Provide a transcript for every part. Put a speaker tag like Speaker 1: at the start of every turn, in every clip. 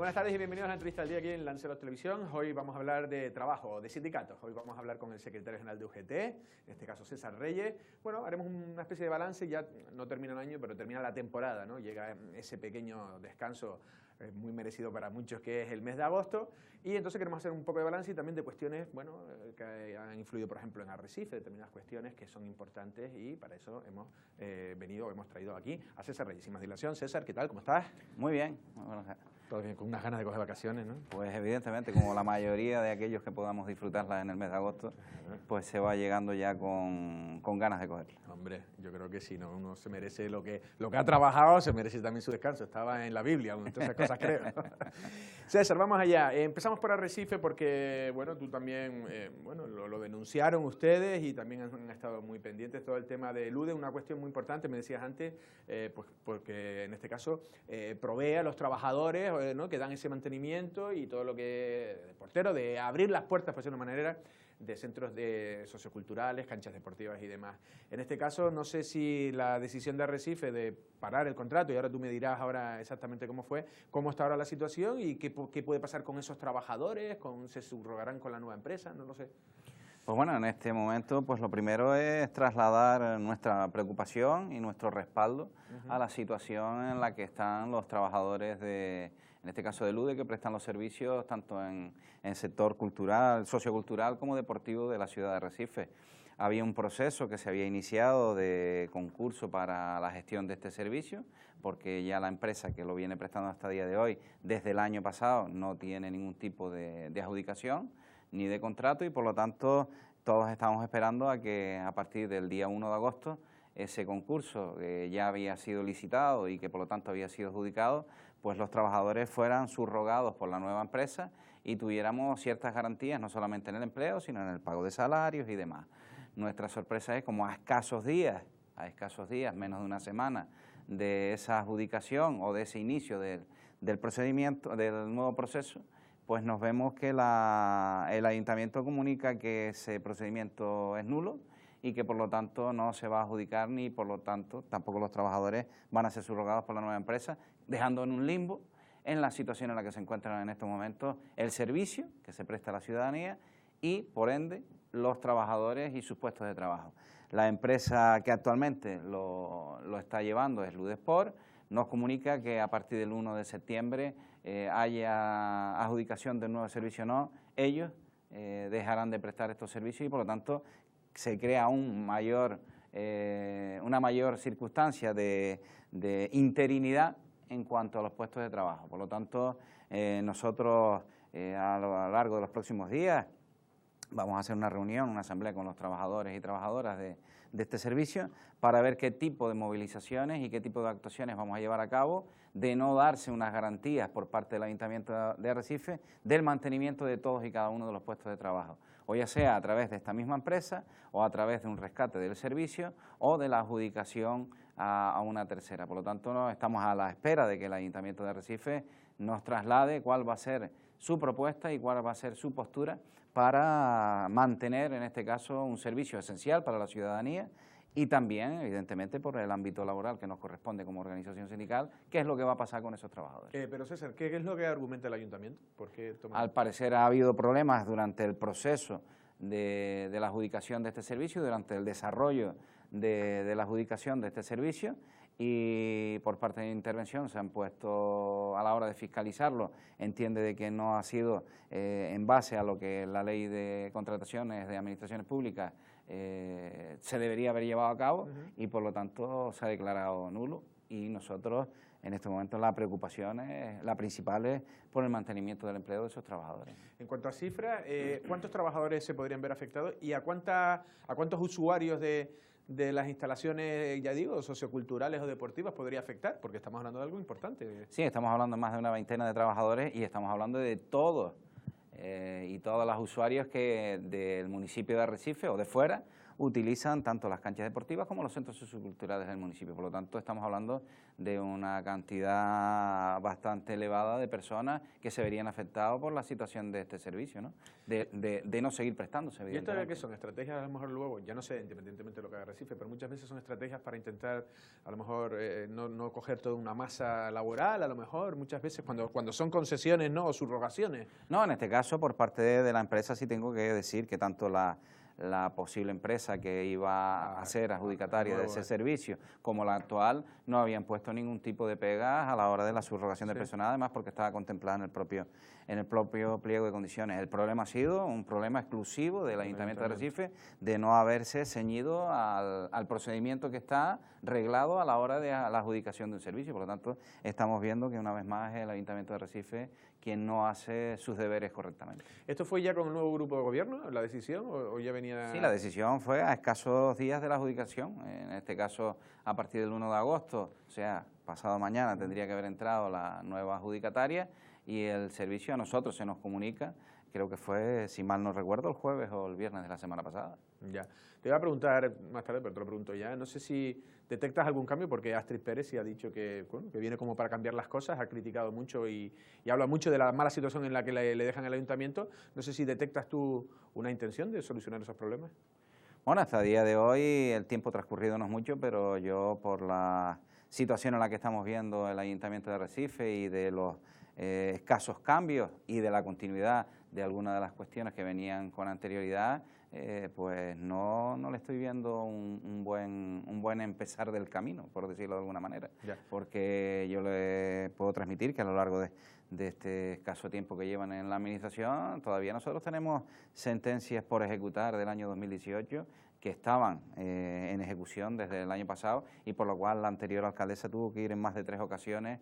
Speaker 1: Buenas tardes y bienvenidos a la entrevista del día aquí en Lanceros Televisión. Hoy vamos a hablar de trabajo, de sindicatos. Hoy vamos a hablar con el secretario general de UGT, en este caso César Reyes. Bueno, haremos una especie de balance, ya no termina el año, pero termina la temporada, ¿no? Llega ese pequeño descanso muy merecido para muchos, que es el mes de agosto, y entonces queremos hacer un poco de balance y también de cuestiones, bueno, que han influido, por ejemplo, en Arrecife, determinadas cuestiones que son importantes, y para eso hemos hemos traído aquí a César Reyes. Sin más dilación, César, ¿qué tal? ¿Cómo estás?
Speaker 2: Muy bien. Bueno,
Speaker 1: Todo bien, con unas ganas de coger vacaciones, ¿no?
Speaker 2: pues evidentemente, como la mayoría de aquellos que podamos disfrutarlas en el mes de agosto, pues se va llegando ya con ganas de cogerlas.
Speaker 1: Hombre, yo creo que sí, ¿no? Uno se merece lo que ha trabajado, se merece también su descanso. Estaba en la Biblia, todas esas cosas creo. César, vamos allá. Empezamos por Arrecife porque, bueno, tú también, bueno, lo denunciaron ustedes y también han estado muy pendientes todo el tema de LUDE, una cuestión muy importante, me decías antes, pues porque en este caso provee a los trabajadores, ¿no? Que dan ese mantenimiento y todo lo que de portero, de abrir las puertas, por decirlo de una manera, de centros socioculturales, canchas deportivas y demás. En este caso, no sé si la decisión de Arrecife de parar el contrato, y ahora tú me dirás ahora exactamente cómo fue, cómo está ahora la situación y qué puede pasar con esos trabajadores, se subrogarán con la nueva empresa, no lo sé.
Speaker 2: Pues bueno, en este momento, pues lo primero es trasladar nuestra preocupación y nuestro respaldo a la situación en la que están los trabajadores en este caso de LUDE, que prestan los servicios tanto en el sector cultural, sociocultural como deportivo de la ciudad de Arrecife. Había un proceso que se había iniciado de concurso para la gestión de este servicio, porque ya la empresa que lo viene prestando hasta el día de hoy, desde el año pasado, no tiene ningún tipo de adjudicación ni de contrato, y por lo tanto todos estamos esperando a que a partir del día 1 de agosto ese concurso que ya había sido licitado y que por lo tanto había sido adjudicado, pues los trabajadores fueran subrogados por la nueva empresa y tuviéramos ciertas garantías, no solamente en el empleo, sino en el pago de salarios y demás. Nuestra sorpresa es como a escasos días, menos de una semana, de esa adjudicación o de ese inicio del procedimiento, del nuevo proceso, pues nos vemos que el ayuntamiento comunica que ese procedimiento es nulo y que por lo tanto no se va a adjudicar, ni por lo tanto tampoco los trabajadores van a ser subrogados por la nueva empresa, dejando en un limbo en la situación en la que se encuentran en estos momentos el servicio que se presta a la ciudadanía y, por ende, los trabajadores y sus puestos de trabajo. La empresa que actualmente lo está llevando es Ludesport. Nos comunica que a partir del 1 de septiembre haya adjudicación del nuevo servicio o no, ellos dejarán de prestar estos servicios y por lo tanto se crea una mayor circunstancia de interinidad en cuanto a los puestos de trabajo. Por lo tanto, nosotros a lo largo de los próximos días vamos a hacer una reunión, una asamblea con los trabajadores y trabajadoras de este servicio para ver qué tipo de movilizaciones y qué tipo de actuaciones vamos a llevar a cabo, de no darse unas garantías por parte del Ayuntamiento de Arrecife del mantenimiento de todos y cada uno de los puestos de trabajo, o ya sea a través de esta misma empresa o a través de un rescate del servicio o de la adjudicación a una tercera. Por lo tanto, estamos a la espera de que el Ayuntamiento de Arrecife nos traslade cuál va a ser su propuesta y cuál va a ser su postura para mantener, en este caso, un servicio esencial para la ciudadanía y también, evidentemente, por el ámbito laboral que nos corresponde como organización sindical, qué es lo que va a pasar con esos trabajadores.
Speaker 1: Pero César, ¿qué es lo que argumenta el ayuntamiento? ¿Por qué
Speaker 2: Al parecer ha habido problemas durante el proceso de la adjudicación de este servicio, durante el desarrollo de la adjudicación de este servicio, y por parte de intervención se han puesto a la hora de fiscalizarlo, entiende de que no ha sido en base a lo que la ley de contrataciones de administraciones públicas se debería haber llevado a cabo y por lo tanto se ha declarado nulo, y nosotros en este momento la preocupación la principal es por el mantenimiento del empleo de esos trabajadores.
Speaker 1: En cuanto a cifras, ¿cuántos trabajadores se podrían ver afectados y a cuántos usuarios de las instalaciones, ya digo, socioculturales o deportivas podría afectar? Porque estamos hablando de algo importante.
Speaker 2: Sí, estamos hablando de más de una veintena de trabajadores y estamos hablando de todos y todas las usuarios que del municipio de Arrecife o de fuera utilizan tanto las canchas deportivas como los centros socioculturales del municipio. Por lo tanto, estamos hablando de una cantidad bastante elevada de personas que se verían afectadas por la situación de este servicio, ¿no? De no seguir prestándose,
Speaker 1: evidentemente. ¿Y esto qué son? ¿Estrategias a lo mejor luego, ya no sé, independientemente de lo que haga Recife, pero muchas veces son estrategias para intentar a lo mejor no coger toda una masa laboral, a lo mejor muchas veces cuando son concesiones, ¿no?, o subrogaciones?
Speaker 2: No, en este caso, por parte de la empresa sí tengo que decir que tanto la posible empresa que iba a ser adjudicataria de ese servicio, como la actual, no habían puesto ningún tipo de pegas a la hora de la subrogación de personal, además porque estaba contemplada en el propio pliego de condiciones. El problema ha sido un problema exclusivo del Ayuntamiento de Recife de no haberse ceñido al procedimiento que está reglado a la hora de la adjudicación de un servicio. Por lo tanto, estamos viendo que una vez más es el Ayuntamiento de Recife quien no hace sus deberes correctamente.
Speaker 1: ¿Esto fue ya con el nuevo grupo de gobierno, la decisión, o ya venía...?
Speaker 2: Sí, la decisión fue a escasos días de la adjudicación, en este caso a partir del 1 de agosto, o sea, pasado mañana tendría que haber entrado la nueva adjudicataria y el servicio a nosotros se nos comunica, creo que fue, si mal no recuerdo, el jueves o el viernes de la semana pasada.
Speaker 1: Ya. Te voy a preguntar más tarde, pero te lo pregunto ya. No sé si detectas algún cambio, porque Astrid Pérez sí ha dicho que, bueno, que viene como para cambiar las cosas, ha criticado mucho y habla mucho de la mala situación en la que le dejan al ayuntamiento. No sé si detectas tú una intención de solucionar esos problemas.
Speaker 2: Bueno, hasta el día de hoy el tiempo transcurrido no es mucho, pero yo por la situación en la que estamos viendo el Ayuntamiento de Recife y de los escasos cambios y de la continuidad de algunas de las cuestiones que venían con anterioridad, pues no le estoy viendo un buen empezar del camino, por decirlo de alguna manera. Ya. Porque yo le puedo transmitir que a lo largo de este escaso tiempo que llevan en la administración, todavía nosotros tenemos sentencias por ejecutar del año 2018 que estaban en ejecución desde el año pasado y por lo cual la anterior alcaldesa tuvo que ir en más de 3 ocasiones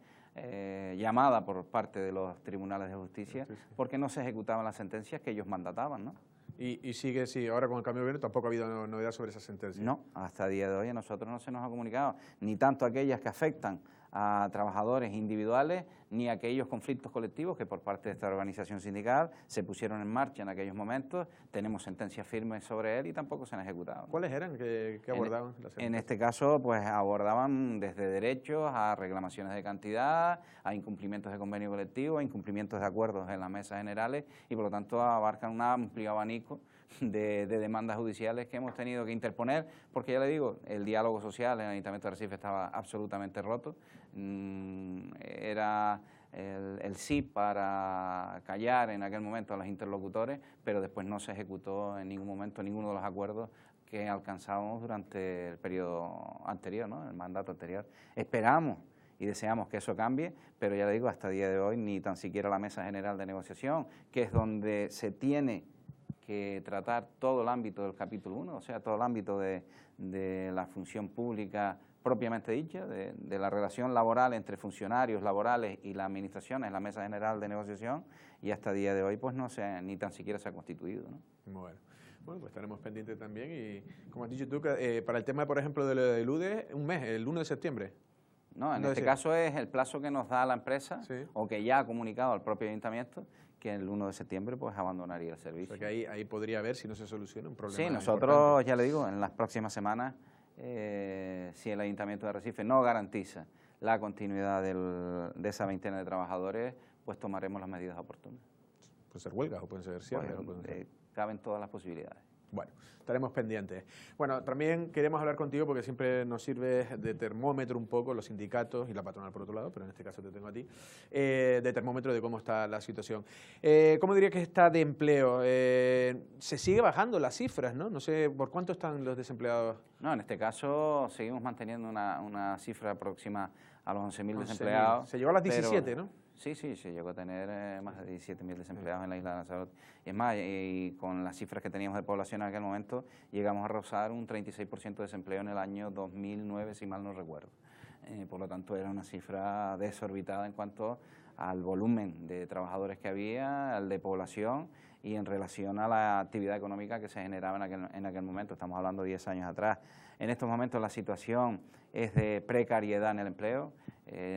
Speaker 2: llamada por parte de los tribunales de justicia porque no se ejecutaban las sentencias que ellos mandataban, ¿no?
Speaker 1: Y sigue, sí, ahora con el cambio de gobierno tampoco ha habido novedad sobre esa sentencia.
Speaker 2: No, hasta el día de hoy a nosotros no se nos ha comunicado, ni tanto aquellas que afectan a trabajadores individuales, ni aquellos conflictos colectivos que por parte de esta organización sindical se pusieron en marcha en aquellos momentos. Tenemos sentencias firmes sobre él y tampoco se han ejecutado, ¿no?
Speaker 1: ¿Cuáles eran que abordaban las sentencias?
Speaker 2: En este caso, pues abordaban desde derechos a reclamaciones de cantidad, a incumplimientos de convenio colectivo, a incumplimientos de acuerdos en las mesas generales y por lo tanto abarcan un amplio abanico de demandas judiciales que hemos tenido que interponer, porque ya le digo, el diálogo social en el Ayuntamiento de Recife estaba absolutamente roto, era el sí para callar en aquel momento a los interlocutores, pero después no se ejecutó en ningún momento ninguno de los acuerdos que alcanzábamos durante el periodo anterior, ¿no?, el mandato anterior. Esperamos y deseamos que eso cambie, pero ya le digo, hasta el día de hoy ni tan siquiera la Mesa General de Negociación, que es donde se tiene que tratar todo el ámbito del capítulo 1, o sea, todo el ámbito de la función pública propiamente dicha, de la relación laboral entre funcionarios laborales y la administración en la Mesa General de Negociación, y hasta el día de hoy pues ni tan siquiera se ha constituido, ¿no?
Speaker 1: Bueno, pues estaremos pendientes también y como has dicho tú, para el tema, por ejemplo, de UDE, un mes, el 1 de septiembre.
Speaker 2: No, en este caso es el plazo que nos da la empresa, sí, o que ya ha comunicado el propio ayuntamiento, que el 1 de septiembre pues abandonaría el servicio.
Speaker 1: O sea que ahí podría haber, si no se soluciona, un problema.
Speaker 2: Sí, nosotros, importante. Ya le digo, en las próximas semanas, si el Ayuntamiento de Recife no garantiza la continuidad de esa veintena de trabajadores, pues tomaremos las medidas oportunas.
Speaker 1: Pueden ser huelgas o pueden ser cierres.
Speaker 2: Pues, caben todas las posibilidades.
Speaker 1: Bueno, estaremos pendientes. Bueno, también queremos hablar contigo porque siempre nos sirve de termómetro un poco los sindicatos y la patronal por otro lado, pero en este caso te tengo a ti, de termómetro de cómo está la situación. ¿Cómo diría que está de empleo? Se sigue bajando las cifras, ¿no? No sé, ¿por cuánto están los desempleados?
Speaker 2: No, en este caso seguimos manteniendo una cifra próxima a los 11.000 desempleados.
Speaker 1: Se llegó a las 17, ¿no?
Speaker 2: Sí, se llegó a tener más de 17.000 desempleados en la isla de Lanzarote. Es más, y con las cifras que teníamos de población en aquel momento, llegamos a rozar un 36% de desempleo en el año 2009, si mal no recuerdo. Por lo tanto, era una cifra desorbitada en cuanto al volumen de trabajadores que había, al de población y en relación a la actividad económica que se generaba en aquel momento. Estamos hablando de 10 años atrás. En estos momentos la situación es de precariedad en el empleo.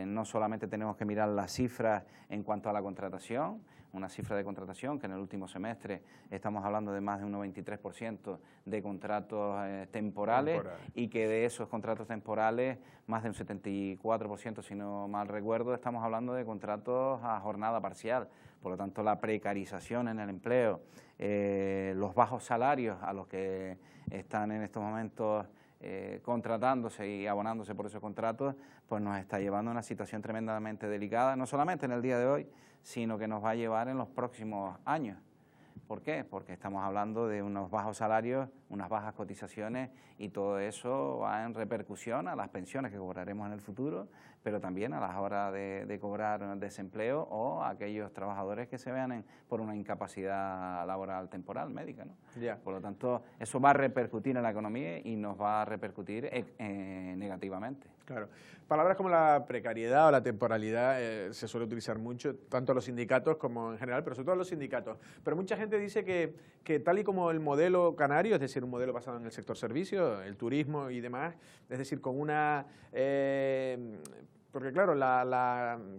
Speaker 2: No solamente tenemos que mirar las cifras en cuanto a la contratación, una cifra de contratación que en el último semestre estamos hablando de más de un 93% de contratos temporales, y que de esos contratos temporales, más de un 74%, si no mal recuerdo, estamos hablando de contratos a jornada parcial. Por lo tanto, la precarización en el empleo, los bajos salarios a los que están en estos momentos contratándose y abonándose por esos contratos, pues nos está llevando a una situación tremendamente delicada, no solamente en el día de hoy, sino que nos va a llevar en los próximos años. ¿Por qué? Porque estamos hablando de unos bajos salarios, unas bajas cotizaciones, y todo eso va en repercusión a las pensiones que cobraremos en el futuro, pero también a las horas de cobrar desempleo, o a aquellos trabajadores que se vean por una incapacidad laboral temporal médica, ¿no?
Speaker 1: Yeah.
Speaker 2: Por lo tanto, eso va a repercutir en la economía y nos va a repercutir negativamente.
Speaker 1: Claro. Palabras como la precariedad o la temporalidad se suele utilizar mucho, tanto a los sindicatos como en general, pero sobre todo a los sindicatos. Pero mucha gente dice que tal y como el modelo canario, es decir, un modelo basado en el sector servicio, el turismo y demás, es decir, con una... porque claro,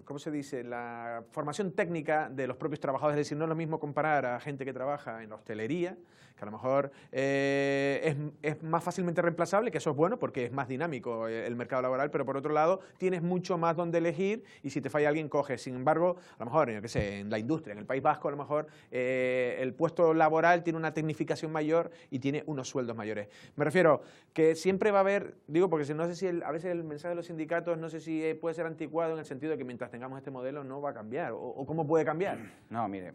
Speaker 1: ¿cómo se dice? La formación técnica de los propios trabajadores, es decir, no es lo mismo comparar a gente que trabaja en la hostelería, que a lo mejor es más fácilmente reemplazable, que eso es bueno porque es más dinámico el mercado laboral, pero por otro lado tienes mucho más donde elegir, y si te falla alguien coges. Sin embargo, a lo mejor, yo qué sé, en la industria, en el País Vasco, a lo mejor el puesto laboral tiene una tecnificación mayor y tiene unos sueldos mayores. Me refiero que siempre va a haber, digo, porque no sé si a veces el mensaje de los sindicatos, no sé si puede ser anticuado en el sentido de que mientras tengamos este modelo no va a cambiar, o cómo puede cambiar.
Speaker 2: No, mire,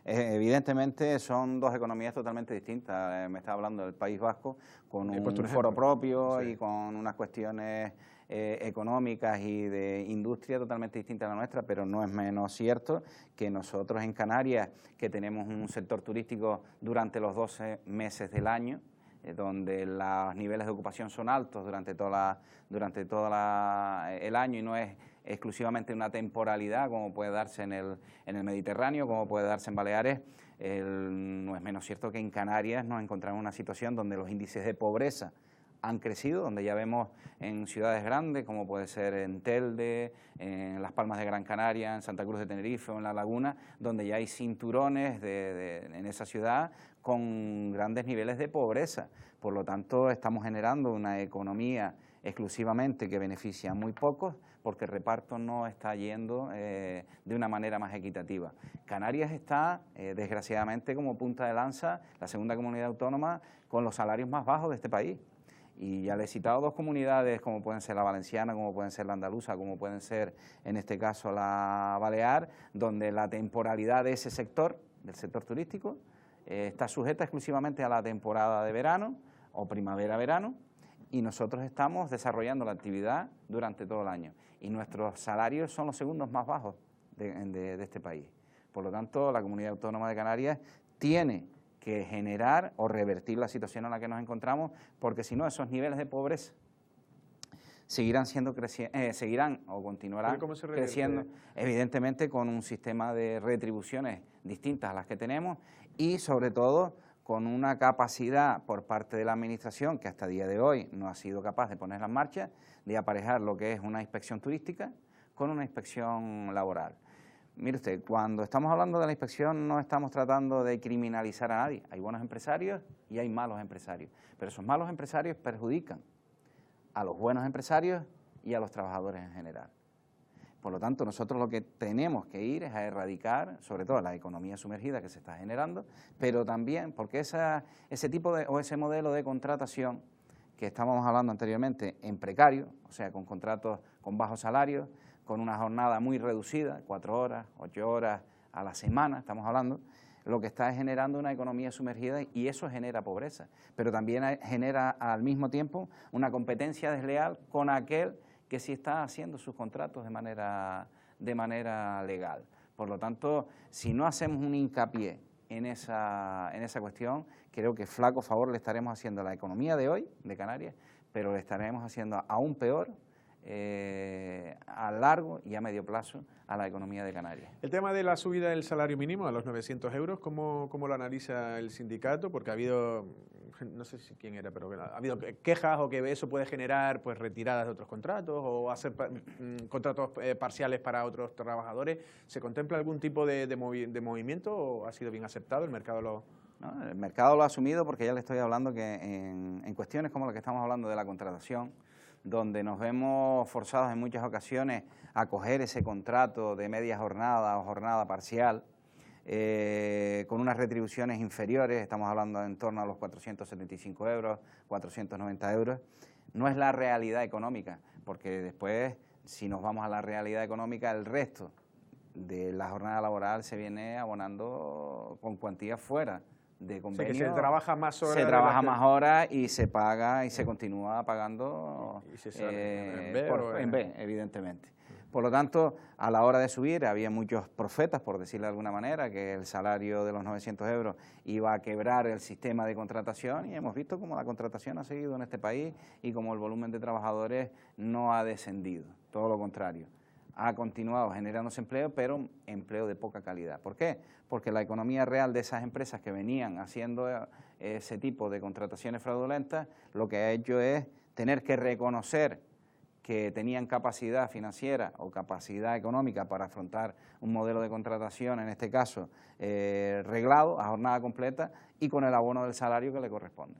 Speaker 2: evidentemente son dos economías totalmente distintas. Me está hablando del País Vasco con un foro propio, sí, y con unas cuestiones económicas y de industria totalmente distintas a la nuestra, pero no es menos cierto que nosotros en Canarias, que tenemos un sector turístico durante los 12 meses del año, donde los niveles de ocupación son altos durante todo el año, y no es exclusivamente una temporalidad como puede darse en el Mediterráneo, como puede darse en Baleares. No es menos cierto que en Canarias nos encontramos en una situación donde los índices de pobreza han crecido, donde ya vemos en ciudades grandes, como puede ser en Telde, en Las Palmas de Gran Canaria, en Santa Cruz de Tenerife o en La Laguna, donde ya hay cinturones en esa ciudad con grandes niveles de pobreza. Por lo tanto, estamos generando una economía exclusivamente que beneficia a muy pocos, porque el reparto no está yendo de una manera más equitativa. Canarias está, desgraciadamente, como punta de lanza, la segunda comunidad autónoma con los salarios más bajos de este país. Y ya le he citado dos comunidades, como pueden ser la valenciana, como pueden ser la andaluza, como pueden ser, en este caso, la balear, donde la temporalidad de ese sector, del sector turístico, está sujeta exclusivamente a la temporada de verano o primavera-verano, y nosotros estamos desarrollando la actividad durante todo el año. Y nuestros salarios son los segundos más bajos de este país. Por lo tanto, la Comunidad Autónoma de Canarias tiene que generar o revertir la situación en la que nos encontramos, porque si no, esos niveles de pobreza seguirán o continuarán creciendo, evidentemente con un sistema de retribuciones distintas a las que tenemos, y sobre todo con una capacidad por parte de la Administración, que hasta el día de hoy no ha sido capaz de ponerla en marcha, de aparejar lo que es una inspección turística con una inspección laboral. Mire usted, cuando estamos hablando de la inspección no estamos tratando de criminalizar a nadie. Hay buenos empresarios y hay malos empresarios, pero esos malos empresarios perjudican a los buenos empresarios y a los trabajadores en general. Por lo tanto, nosotros lo que tenemos que ir es a erradicar, sobre todo la economía sumergida que se está generando, pero también porque ese tipo o ese modelo de contratación que estábamos hablando anteriormente en precario, o sea, con contratos con bajos salarios, con una jornada muy reducida, 4 horas, 8 horas a la semana, estamos hablando, lo que está es generando una economía sumergida, y eso genera pobreza, pero también genera al mismo tiempo una competencia desleal con aquel que sí está haciendo sus contratos de manera legal. Por lo tanto, si no hacemos un hincapié en esa cuestión, creo que flaco favor le estaremos haciendo a la economía de hoy, de Canarias, pero le estaremos haciendo aún peor a largo y a medio plazo a la economía de Canarias.
Speaker 1: El tema de la subida del salario mínimo a los 900 euros, ¿cómo lo analiza el sindicato? Porque ha habido, no sé si quién era, pero ha habido quejas o que eso puede generar pues retiradas de otros contratos o hacer contratos parciales para otros trabajadores. ¿Se contempla algún tipo de movimiento o ha sido bien aceptado? ¿El mercado lo...?
Speaker 2: No, el mercado lo ha asumido porque ya le estoy hablando que en cuestiones como la que estamos hablando de la contratación, donde nos vemos forzados en muchas ocasiones a coger ese contrato de media jornada o jornada parcial, con unas retribuciones inferiores, estamos hablando en torno a los 475 euros, 490 euros, no es la realidad económica, porque después, si nos vamos a la realidad económica, el resto de la jornada laboral se viene abonando con cuantías fuera de convenio.
Speaker 1: O sea, que se trabaja más horas.
Speaker 2: Se trabaja más horas y se paga y se continúa pagando
Speaker 1: y se sale
Speaker 2: en B, evidentemente. Por lo tanto, a la hora de subir, había muchos profetas, por decirlo de alguna manera, que el salario de los 900 euros iba a quebrar el sistema de contratación y hemos visto cómo la contratación ha seguido en este país y cómo el volumen de trabajadores no ha descendido, todo lo contrario. Ha continuado generándose empleo, pero empleo de poca calidad. ¿Por qué? Porque la economía real de esas empresas que venían haciendo ese tipo de contrataciones fraudulentas, lo que ha hecho es tener que reconocer que tenían capacidad financiera o capacidad económica para afrontar un modelo de contratación, en este caso, reglado, a jornada completa y con el abono del salario que le corresponde.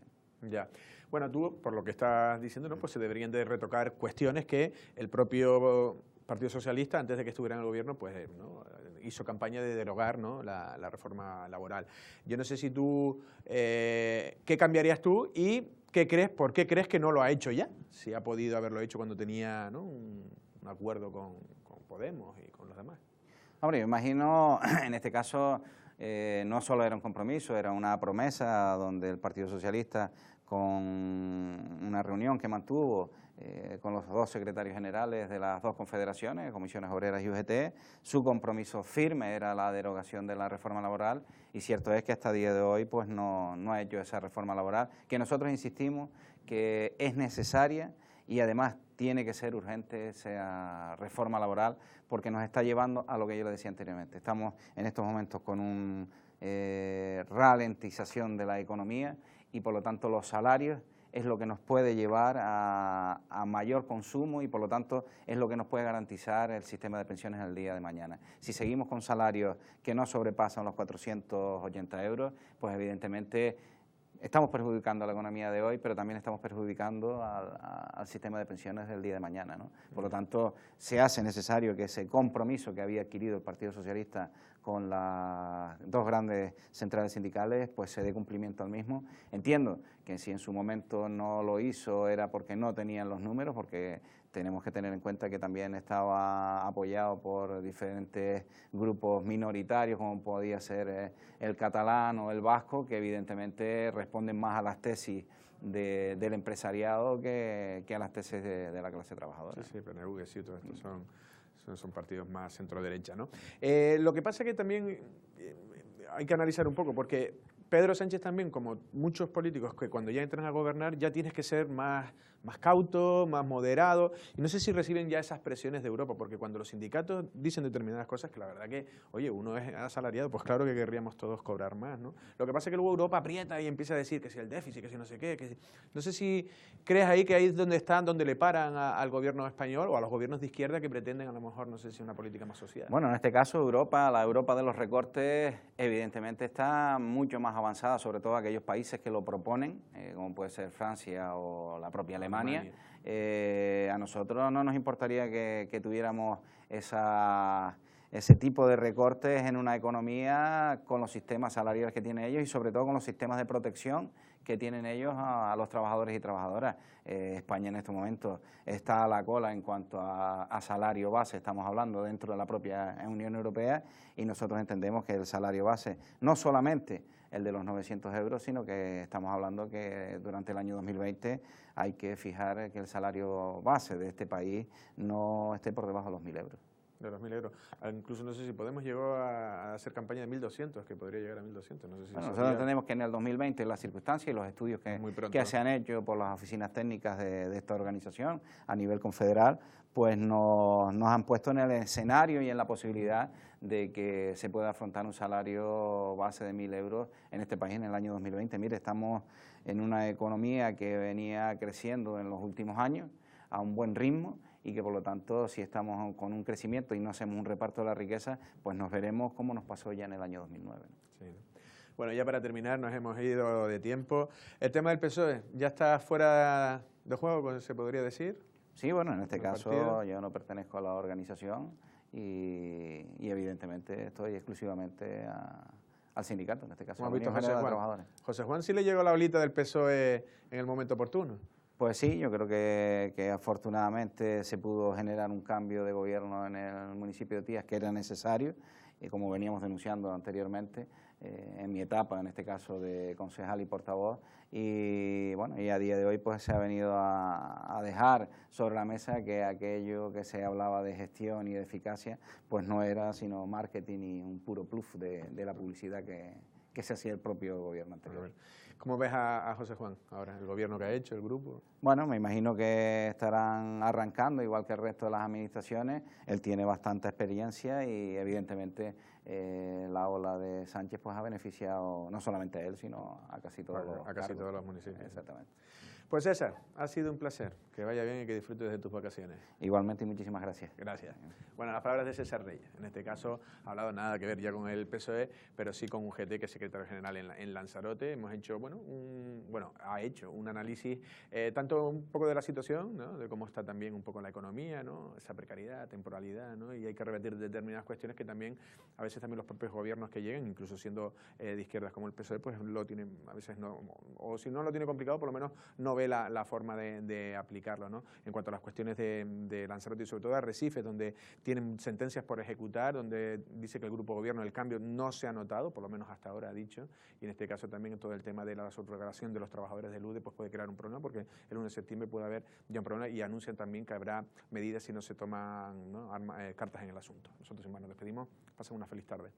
Speaker 1: Ya. Bueno, tú, por lo que estás diciendo, ¿no? Pues se deberían de retocar cuestiones que el propio Partido Socialista, antes de que estuviera en el gobierno, pues ¿no? hizo campaña de derogar, ¿no? la reforma laboral. Yo no sé si tú, ¿qué cambiarías tú y qué crees, por qué crees que no lo ha hecho ya? Si ha podido haberlo hecho cuando tenía, ¿no? un acuerdo con Podemos y con los demás.
Speaker 2: Hombre, yo imagino, en este caso, no solo era un compromiso, era una promesa donde el Partido Socialista, con una reunión que mantuvo con los dos secretarios generales de las dos confederaciones, Comisiones Obreras y UGT, su compromiso firme era la derogación de la reforma laboral y cierto es que hasta el día de hoy pues no ha hecho esa reforma laboral, que nosotros insistimos que es necesaria y además tiene que ser urgente esa reforma laboral porque nos está llevando a lo que yo le decía anteriormente. Estamos en estos momentos con una ralentización de la economía y por lo tanto los salarios es lo que nos puede llevar a mayor consumo y por lo tanto es lo que nos puede garantizar el sistema de pensiones el día de mañana. Si seguimos con salarios que no sobrepasan los 480 euros, pues evidentemente estamos perjudicando a la economía de hoy, pero también estamos perjudicando al sistema de pensiones del día de mañana, ¿no? Por lo tanto, se hace necesario que ese compromiso que había adquirido el Partido Socialista con las dos grandes centrales sindicales, pues se dé cumplimiento al mismo. Entiendo que si en su momento no lo hizo era porque no tenían los números, porque tenemos que tener en cuenta que también estaba apoyado por diferentes grupos minoritarios, como podía ser el catalán o el vasco, que evidentemente responden más a las tesis del empresariado que a las tesis de la clase trabajadora.
Speaker 1: Sí, PNV, sí, todos estos son partidos más centro-derecha, ¿no? Lo que pasa es que también hay que analizar un poco, porque Pedro Sánchez también, como muchos políticos que cuando ya entran a gobernar ya tienes que ser más cauto, más moderado, y no sé si reciben ya esas presiones de Europa, porque cuando los sindicatos dicen determinadas cosas, que la verdad que, oye, uno es asalariado, pues claro que querríamos todos cobrar más, ¿no? Lo que pasa es que luego Europa aprieta y empieza a decir que si el déficit, que si no sé qué, que si... No sé si crees ahí que ahí es donde están, donde le paran al gobierno español o a los gobiernos de izquierda que pretenden a lo mejor, no sé si una política más social.
Speaker 2: Bueno, en este caso Europa, la Europa de los recortes, evidentemente está mucho más avanzada, sobre todo aquellos países que lo proponen, como puede ser Francia o la propia Alemania. A nosotros no nos importaría que tuviéramos ese tipo de recortes en una economía con los sistemas salariales que tienen ellos y sobre todo con los sistemas de protección que tienen ellos a los trabajadores y trabajadoras. España en estos momentos está a la cola en cuanto a salario base, estamos hablando dentro de la propia Unión Europea y nosotros entendemos que el salario base, no solamente el de los 900 euros, sino que estamos hablando que durante el año 2020 hay que fijar que el salario base de este país no esté por debajo de los 1.000 euros.
Speaker 1: De los 1.000 euros. Incluso no sé si Podemos llegó a hacer campaña de 1.200, que podría llegar a 1.200. No sé si
Speaker 2: bueno, nosotros entendemos que en el 2020 las circunstancias y los estudios que se han hecho por las oficinas técnicas de esta organización a nivel confederal, pues nos han puesto en el escenario y en la posibilidad de que se pueda afrontar un salario base de 1.000 euros en este país en el año 2020. Mire, estamos en una economía que venía creciendo en los últimos años a un buen ritmo, y que por lo tanto, si estamos con un crecimiento y no hacemos un reparto de la riqueza, pues nos veremos como nos pasó ya en el año 2009.
Speaker 1: Sí. Bueno, ya para terminar, nos hemos ido de tiempo. El tema del PSOE, ¿ya está fuera de juego, se podría decir?
Speaker 2: Sí, bueno, en este caso yo no pertenezco a la organización y evidentemente estoy exclusivamente al sindicato, en este caso.
Speaker 1: ¿Cómo ha visto José Juan? José Juan sí le llegó la olita del PSOE en el momento oportuno.
Speaker 2: Pues sí, yo creo que afortunadamente se pudo generar un cambio de gobierno en el municipio de Tías que era necesario, y como veníamos denunciando anteriormente, en mi etapa, en este caso de concejal y portavoz, y bueno, y a día de hoy pues se ha venido a dejar sobre la mesa que aquello que se hablaba de gestión y de eficacia, pues no era sino marketing y un puro bluff de la publicidad que se hacía el propio gobierno anterior.
Speaker 1: ¿Cómo ves a José Juan ahora, el gobierno que ha hecho, el grupo?
Speaker 2: Bueno, me imagino que estarán arrancando, igual que el resto de las administraciones. Él tiene bastante experiencia y evidentemente la ola de Sánchez pues ha beneficiado no solamente a él, sino a casi todos
Speaker 1: los municipios.
Speaker 2: Exactamente.
Speaker 1: Pues César, ha sido un placer. Que vaya bien y que disfrutes de tus vacaciones.
Speaker 2: Igualmente y muchísimas gracias.
Speaker 1: Gracias. Bueno, las palabras de César Reyes. En este caso ha hablado nada que ver ya con el PSOE, pero sí con UGT, que es secretario general en Lanzarote. Hemos hecho, ha hecho un análisis tanto un poco de la situación, ¿no? De cómo está también un poco la economía, ¿no? Esa precariedad, temporalidad, ¿no? Y hay que revertir determinadas cuestiones que también, a veces también los propios gobiernos que lleguen, incluso siendo de izquierdas como el PSOE, pues lo tienen, a veces no, o si no lo tiene complicado, por lo menos no ve la forma de aplicarlo, ¿no? En cuanto a las cuestiones de Lanzarote y sobre todo de Arrecife, donde tienen sentencias por ejecutar, donde dice que el grupo gobierno del cambio no se ha notado, por lo menos hasta ahora ha dicho, y en este caso también todo el tema de la subrogación de los trabajadores del UDE pues puede crear un problema, porque el 1 de septiembre puede haber ya un problema, y anuncian también que habrá medidas si no se toman, ¿no? cartas en el asunto. Nosotros sin más nos despedimos, pasen una feliz tarde.